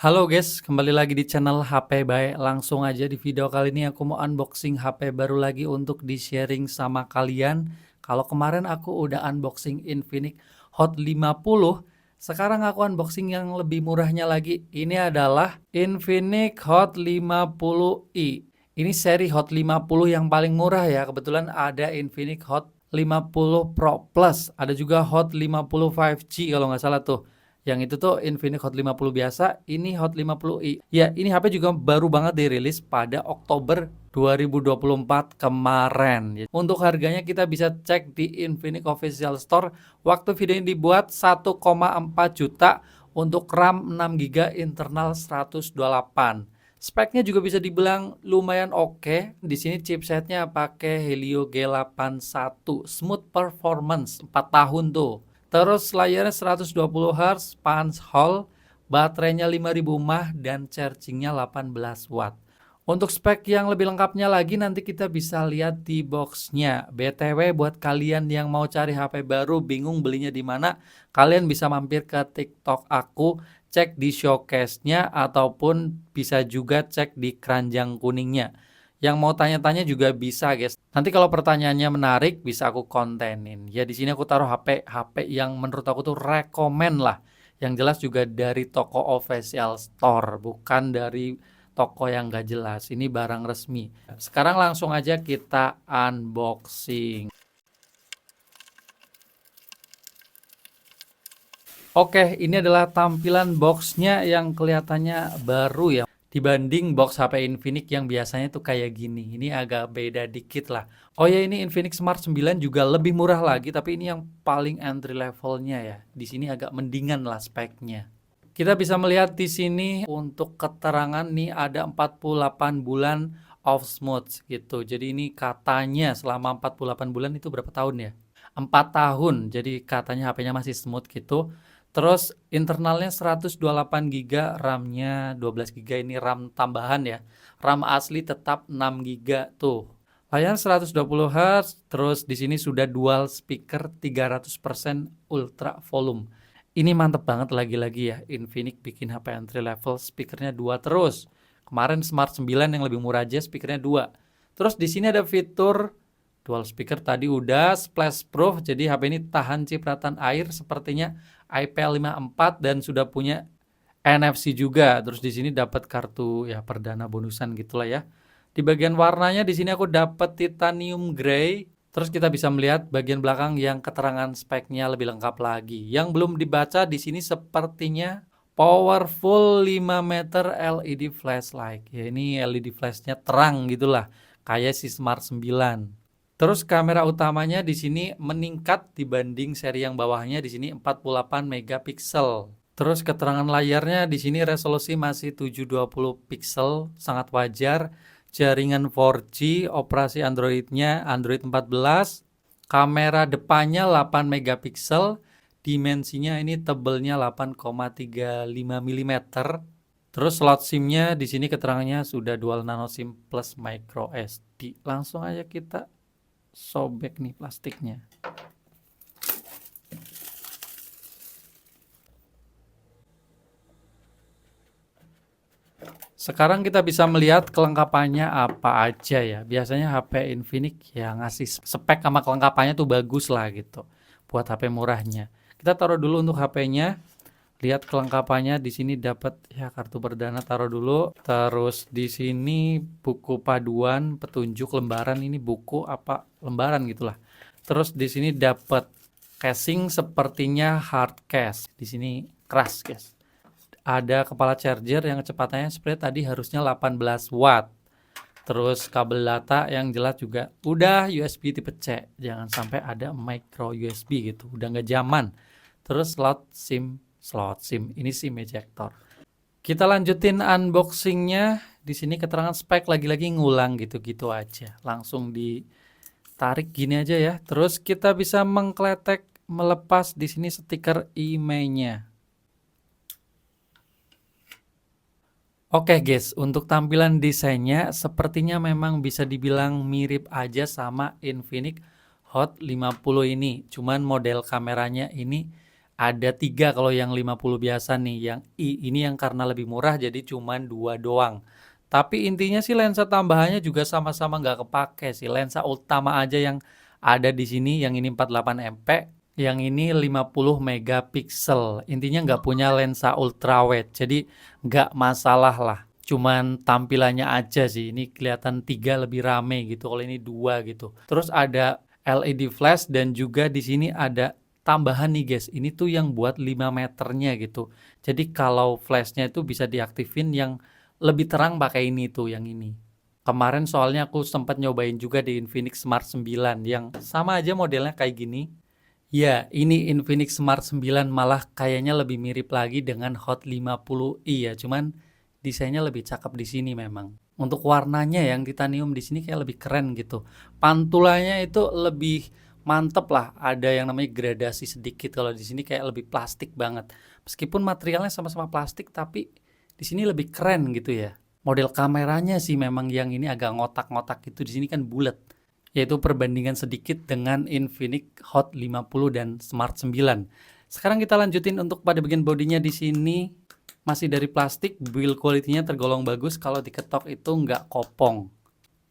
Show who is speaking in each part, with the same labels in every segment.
Speaker 1: Halo guys, kembali lagi di channel HP Bae. Langsung aja di video kali ini aku mau unboxing HP baru lagi untuk di-sharing sama kalian. Kalau kemarin aku udah unboxing Infinix Hot 50, sekarang aku unboxing yang lebih murahnya lagi. Ini adalah Infinix Hot 50i. Ini seri Hot 50 yang paling murah ya. Kebetulan ada Infinix Hot 50 Pro Plus, ada juga Hot 50 5G kalau nggak salah tuh. Yang itu tuh Infinix Hot 50 biasa, ini Hot 50i. Ya, ini HP juga baru banget dirilis pada Oktober 2024 kemarin. Untuk harganya kita bisa cek di Infinix Official Store. Waktu video ini dibuat 1,4 juta untuk RAM 6GB internal 128. Speknya juga bisa dibilang lumayan oke. Di sini chipsetnya pakai Helio G81, smooth performance 4 tahun tuh. Terus layarnya 120 Hz, punch hole, baterainya 5000 mAh dan chargingnya 18 watt. Untuk spek yang lebih lengkapnya lagi nanti kita bisa lihat di boxnya. BTW buat kalian yang mau cari HP baru bingung belinya di mana, kalian bisa mampir ke TikTok aku, cek di showcase-nya ataupun bisa juga cek di keranjang kuningnya. Yang mau tanya-tanya juga bisa, guys. Nanti kalau pertanyaannya menarik, bisa aku kontenin. Ya di sini aku taruh HP yang menurut aku tuh rekomen lah. Yang jelas juga dari toko official store, bukan dari toko yang gak jelas. Ini barang resmi. Sekarang langsung aja kita unboxing. Oke, ini adalah tampilan boxnya yang kelihatannya baru ya. Dibanding box HP Infinix yang biasanya tuh kayak gini. Ini agak beda dikit lah. Oh ya, ini Infinix Smart 9 juga lebih murah lagi, tapi ini yang paling entry levelnya ya. Di sini agak mendingan lah speknya. Kita bisa melihat di sini untuk keterangan nih ada 48 bulan off smooth gitu. Jadi ini katanya selama 48 bulan itu berapa tahun ya? 4 tahun. Jadi katanya HP-nya masih smooth gitu. Terus internalnya 128 GB, RAM-nya 12 GB, ini RAM tambahan ya. RAM asli tetap 6 GB tuh. Layar 120 Hz, terus di sini sudah dual speaker 300% ultra volume. Ini mantep banget lagi-lagi ya, Infinix bikin HP entry level speakernya 2 terus. Kemarin Smart 9 yang lebih murah aja speakernya 2. Terus di sini ada fitur dual speaker tadi udah, splash proof, jadi HP ini tahan cipratan air sepertinya IP54 dan sudah punya NFC juga. Terus di sini dapat kartu ya perdana bonusan gitulah ya. Di bagian warnanya di sini aku dapat titanium gray. Terus kita bisa melihat bagian belakang yang keterangan speknya lebih lengkap lagi. Yang belum dibaca di sini sepertinya powerful 5 meter LED flashlight. Ya ini LED flashnya terang gitulah, kayak si Smart 9. Terus kamera utamanya di sini meningkat dibanding seri yang bawahnya, di sini 48 megapiksel. Terus keterangan layarnya di sini resolusi masih 720 pixel, sangat wajar. Jaringan 4G, operasi Androidnya Android 14. Kamera depannya 8 megapiksel, dimensinya ini tebelnya 8,35 mm. Terus slot SIM-nya di sini keterangannya sudah dual nano SIM plus micro SD. Langsung aja kita sobek nih plastiknya. Sekarang kita bisa melihat kelengkapannya apa aja ya. Biasanya HP Infinix ya ngasih spek sama kelengkapannya tuh bagus lah gitu. Buat HP murahnya. Kita taruh dulu untuk HP-nya. Lihat kelengkapannya di sini dapat ya kartu perdana taruh dulu. Terus di sini buku paduan petunjuk lembaran, ini buku apa lembaran gitulah. Terus di sini dapat casing sepertinya hard case. Di sini keras, guys. Ada kepala charger yang kecepatannya seperti tadi harusnya 18 watt. Terus kabel data yang jelas juga udah USB tipe C. Jangan sampai ada micro USB gitu. Udah nggak zaman. Terus slot SIM. Ini SIM ejector. Kita lanjutin unboxingnya. Di sini keterangan spek lagi-lagi ngulang gitu-gitu aja. Langsung ditarik gini aja ya. Terus kita bisa mengkletek melepas di sini stiker IMEI-nya. Oke guys, untuk tampilan desainnya sepertinya memang bisa dibilang mirip aja sama Infinix Hot 50 ini. Cuman model kameranya ini Ada 3 kalau yang 50 biasa nih, yang I ini yang karena lebih murah jadi cuman 2 doang. Tapi intinya sih lensa tambahannya juga sama-sama nggak kepake sih. Lensa utama aja yang ada di sini, yang ini 48 MP, yang ini 50 megapiksel. Intinya nggak punya lensa ultrawide, jadi nggak masalah lah. Cuman tampilannya aja sih, ini kelihatan 3 lebih rame gitu, kalau ini 2 gitu. Terus ada LED flash dan juga di sini ada tambahan nih guys, ini tuh yang buat 5 meternya gitu. Jadi kalau flashnya itu bisa diaktifin yang lebih terang pakai ini tuh, yang ini. Kemarin soalnya aku sempat nyobain juga di Infinix Smart 9 yang sama aja modelnya kayak gini. Ya, ini Infinix Smart 9 malah kayaknya lebih mirip lagi dengan Hot 50i ya, cuman desainnya lebih cakep di sini memang. Untuk warnanya yang titanium di sini kayak lebih keren gitu. Pantulannya itu lebih mantep lah, ada yang namanya gradasi sedikit. Kalau di sini kayak lebih plastik banget. Meskipun materialnya sama-sama plastik, tapi di sini lebih keren gitu ya. Model kameranya sih memang yang ini agak ngotak-ngotak gitu, di sini kan bulat. Yaitu perbandingan sedikit dengan Infinix Hot 50 dan Smart 9. Sekarang kita lanjutin untuk pada bagian bodinya di sini masih dari plastik, build quality-nya tergolong bagus, kalau diketok itu nggak kopong.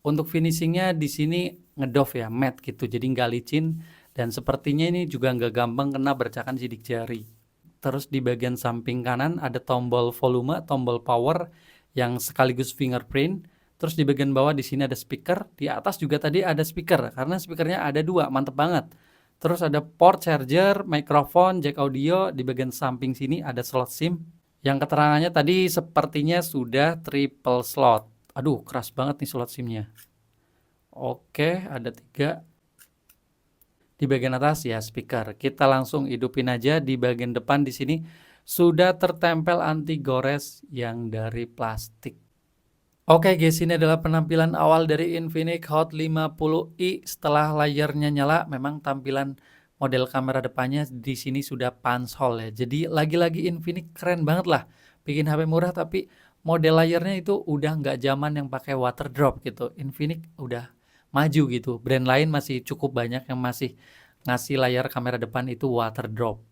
Speaker 1: Untuk finishingnya di sini ngedoff ya, matte gitu, jadi nggak licin dan sepertinya ini juga nggak gampang kena bercakan sidik jari. Terus di bagian samping kanan ada tombol volume, tombol power yang sekaligus fingerprint. Terus di bagian bawah di sini ada speaker, di atas juga tadi ada speaker karena speakernya ada 2, mantep banget. Terus ada port charger, mikrofon, jack audio, di bagian samping sini ada slot SIM. Yang keterangannya tadi sepertinya sudah triple slot. Aduh, keras banget nih slot SIM-nya. Oke, ada 3. Di bagian atas ya speaker. Kita langsung hidupin aja. Di bagian depan di sini sudah tertempel anti gores yang dari plastik. Oke guys, ini adalah penampilan awal dari Infinix Hot 50i setelah layarnya nyala. Memang tampilan model kamera depannya di sini sudah panshol ya. Jadi lagi-lagi Infinix keren banget lah. Bikin HP murah tapi model layarnya itu udah nggak zaman yang pakai water drop gitu. Infinix udah maju gitu. Brand lain masih cukup banyak yang masih ngasih layar kamera depan itu water drop.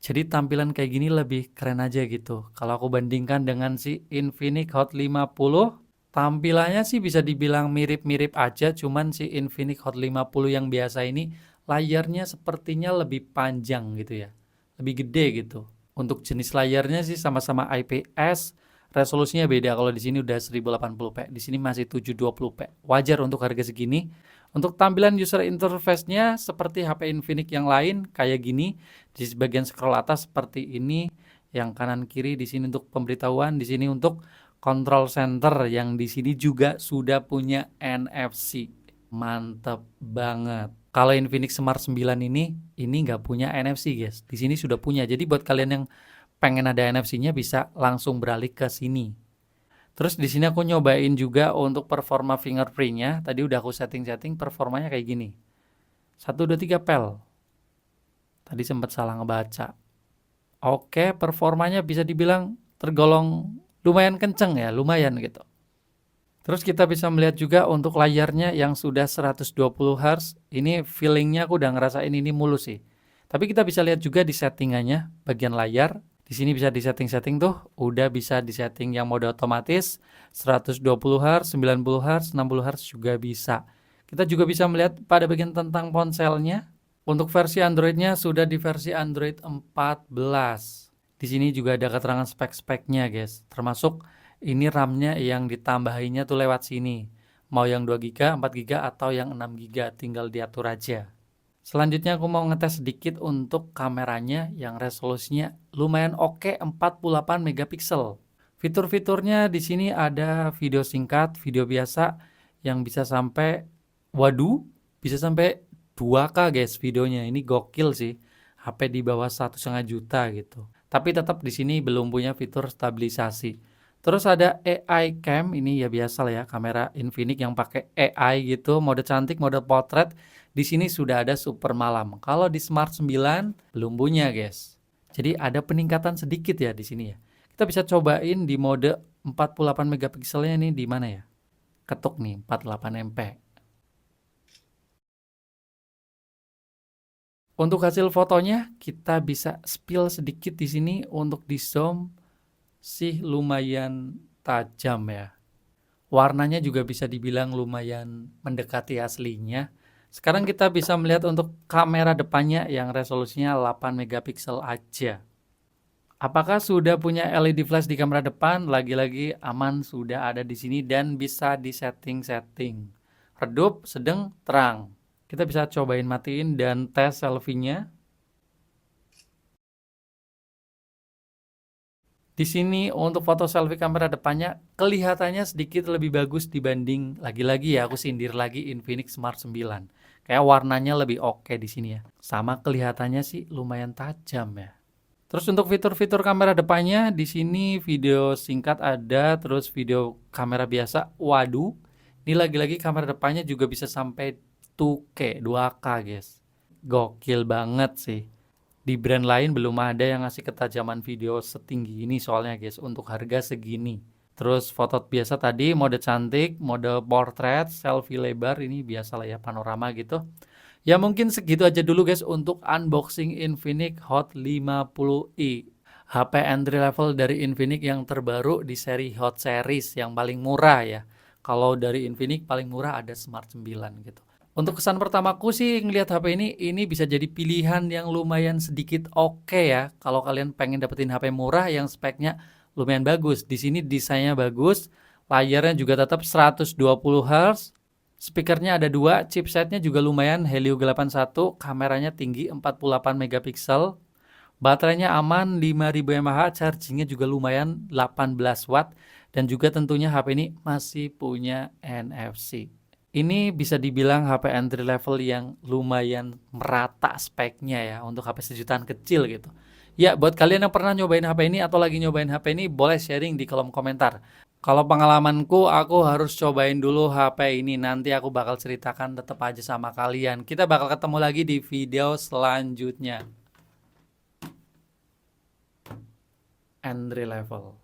Speaker 1: Jadi tampilan kayak gini lebih keren aja gitu. Kalau aku bandingkan dengan si Infinix Hot 50, tampilannya sih bisa dibilang mirip-mirip aja, cuman si Infinix Hot 50 yang biasa ini layarnya sepertinya lebih panjang gitu ya. Lebih gede gitu. Untuk jenis layarnya sih sama-sama IPS, resolusinya beda. Kalau di sini udah 1080p, di sini masih 720p. Wajar untuk harga segini. Untuk tampilan user interface-nya seperti HP Infinix yang lain kayak gini. Di bagian scroll atas seperti ini, yang kanan kiri di sini untuk pemberitahuan, di sini untuk control center yang di sini juga sudah punya NFC. Mantap banget. Kalau Infinix Smart 9 ini nggak punya NFC guys. Di sini sudah punya. Jadi buat kalian yang pengen ada NFC-nya bisa langsung beralih ke sini. Terus di sini aku nyobain juga untuk performa fingerprint-nya. Tadi udah aku setting-setting, performanya kayak gini. 1, 2, 3 pel. Tadi sempat salah ngebaca. Oke, performanya bisa dibilang tergolong lumayan kenceng ya, lumayan gitu. Terus kita bisa melihat juga untuk layarnya yang sudah 120 Hz. Ini feelingnya aku udah ngerasain ini mulus sih. Tapi kita bisa lihat juga di settingannya, bagian layar. Di sini bisa di setting-setting tuh, udah bisa di setting yang mode otomatis, 120 Hz, 90 Hz, 60 Hz juga bisa. Kita juga bisa melihat pada bagian tentang ponselnya. Untuk versi Android-nya sudah di versi Android 14. Di sini juga ada keterangan spek-speknya guys, termasuk ini RAM-nya yang ditambahinnya tuh lewat sini. Mau yang 2 GB, 4 GB atau yang 6 GB, tinggal diatur aja. Selanjutnya aku mau ngetes sedikit untuk kameranya yang resolusinya lumayan oke, 48 megapiksel. Fitur-fiturnya di sini ada video singkat, video biasa yang bisa sampai waduh, bisa sampai 2K guys videonya. Ini gokil sih. HP di bawah 1,5 juta gitu. Tapi tetap di sini belum punya fitur stabilisasi. Terus ada AI cam, ini ya biasa lah ya, kamera Infinix yang pakai AI gitu, mode cantik, mode potret. Di sini sudah ada super malam. Kalau di Smart 9 belum punya, guys. Jadi ada peningkatan sedikit ya di sini ya. Kita bisa cobain di mode 48 megapikselnya nih di mana ya? Ketuk nih 48 MP. Untuk hasil fotonya kita bisa spill sedikit di sini. Untuk di zoom sih lumayan tajam ya. Warnanya juga bisa dibilang lumayan mendekati aslinya. Sekarang kita bisa melihat untuk kamera depannya yang resolusinya 8 megapiksel aja. Apakah sudah punya LED flash di kamera depan? Lagi-lagi aman, sudah ada di sini dan bisa di setting-setting. Redup, sedang, terang. Kita bisa cobain matiin dan tes selfie-nya. Di sini untuk foto selfie kamera depannya kelihatannya sedikit lebih bagus dibanding, lagi-lagi ya aku sindir lagi, Infinix Smart 9. Kayak warnanya lebih oke di sini ya. Sama kelihatannya sih lumayan tajam ya. Terus untuk fitur-fitur kamera depannya di sini video singkat ada, terus video kamera biasa. Waduh, ini lagi-lagi kamera depannya juga bisa sampai 2K, 2K guys. Gokil banget sih. Di brand lain belum ada yang ngasih ketajaman video setinggi ini soalnya guys, untuk harga segini. Terus foto biasa tadi, mode cantik, mode portrait, selfie lebar, ini biasa lah ya, panorama gitu. Ya mungkin segitu aja dulu guys untuk unboxing Infinix Hot 50i. HP entry level dari Infinix yang terbaru di seri Hot Series yang paling murah ya. Kalau dari Infinix paling murah ada Smart 9 gitu. Untuk kesan pertamaku sih ngelihat HP ini bisa jadi pilihan yang lumayan sedikit oke ya. Kalau kalian pengen dapetin HP murah yang speknya lumayan bagus. Di sini desainnya bagus, layarnya juga tetap 120 Hz. Speakernya ada 2, chipsetnya juga lumayan Helio G81, kameranya tinggi 48 megapiksel, baterainya aman 5000 mAh, chargingnya juga lumayan 18 watt, dan juga tentunya HP ini masih punya NFC. Ini bisa dibilang HP entry level yang lumayan merata speknya ya untuk HP sejutaan kecil gitu. Ya, buat kalian yang pernah nyobain HP ini atau lagi nyobain HP ini, boleh sharing di kolom komentar. Kalau pengalamanku, aku harus cobain dulu HP ini. Nanti aku bakal ceritakan tetap aja sama kalian. Kita bakal ketemu lagi di video selanjutnya. Entry level.